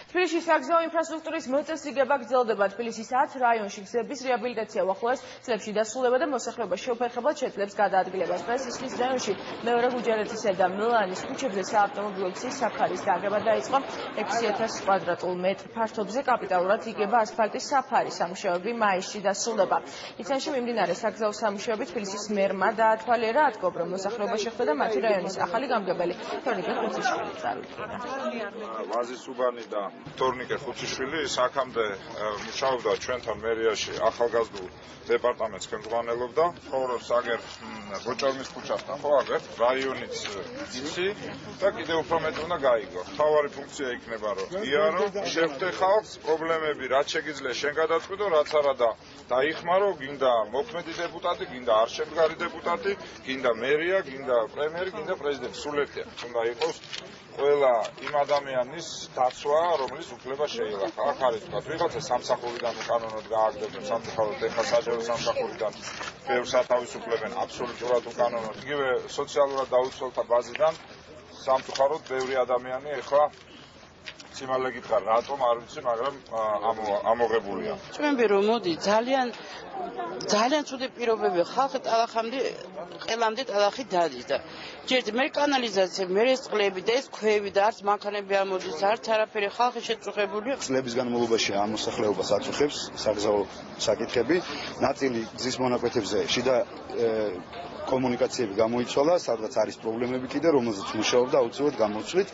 თბილისში საგზაო ინფრასტრუქტურის მოწესრიგება გრძელდება. თბილისის 10 რაიონში გზების რეაბილიტაცია უახლოეს წლებში დასრულდება და მოსახლეობა შეუფერხებლად შეძლებს გადაადგილებას. პრესის რაიონში მეორე გუჯარეთისა და მილანის ქუჩებზე საავტომობილო გზის საქარის დაგება დაიწყო. 6000 კვადრატულ მეტრ ფართობზე კაპიტალურად იგება ასფალტის საფარი. სამუშაოები მაისში დასრულდება. იცანში მიმდინარე საგზაო სამუშაოები თბილისის მერმა დაათვალიერა, ატყობ, რომ მოსახლეობა შეხვდა და მათი რაიონის ახალი გამგებელი თორნიკე ხუციშვილი წარუდგინა. ვაზისუბანი და თორნიკე ხუციშვილი აქამდე მუშაობდა ჩვენთან მერიაში ახალგაზრდულ დეპარტამენტს ხელმძღვანელობდა. ცხოვრობს აგერ ბოჭორმის ქუჩასთან, ხო აგერ რაიონიც იცი და კიდევ უფრო მეტი უნდა გაიგო. მთავარი ფუნქცია იქნება, რომ იარო, შეხვდე ხალხს, პრობლემები რაც შეგიძლია შენ გადაწყვიტო, რაც არა და დაიხმარო, გინდა მოქმედი დეპუტატი, გინდა არ შემდგარი დეპუტატი, გინდა მერია, გინდა პრემიერი, გინდა პრეზიდენტი, სულ ერთია. უნდა იყოს ყველა იმ ადამიანის დაცვა, რომლის უფლება შეილახა. აქ არის თქვა, ვიღაცა სამსახურიდან უკანონოდ გააგდებენ სამწუხაროდ, ეხლა საჯარო სამსახურიდან ბევრს ათავისუფლებენ აბსოლუტურად უკანონოდ. იგივე სოციალურად დაუცველთა ბაზიდან სამწუხაროდ ბევრი ადამიანი ეხლა სიმალე გითხრა, რატომ არ ვიცი, მაგრამ ამოღებულია. ჩვენები რომ მოდი ძალიან ცუდი პირობები ხალხი ტალახამდე ყელამდე ტალახი დადის და ჯერ მე კანალიზაცია, მე ეს წყლები და ეს ქვევი და არც მანქანები ამოდის, არც არაფერი ხალხი შეწუხებულია. წლების განმავლობაში ამ მოსახლეობას აწუხებს საგზაო საკითხები, ნაწილი გზის მონაკვეთებზე შიდა კომუნიკაციები გამოიცვალა, სადღაც არის პრობლემები კიდე, რომელზეც მუშაობდა აუცილებლად გამოვცვლით.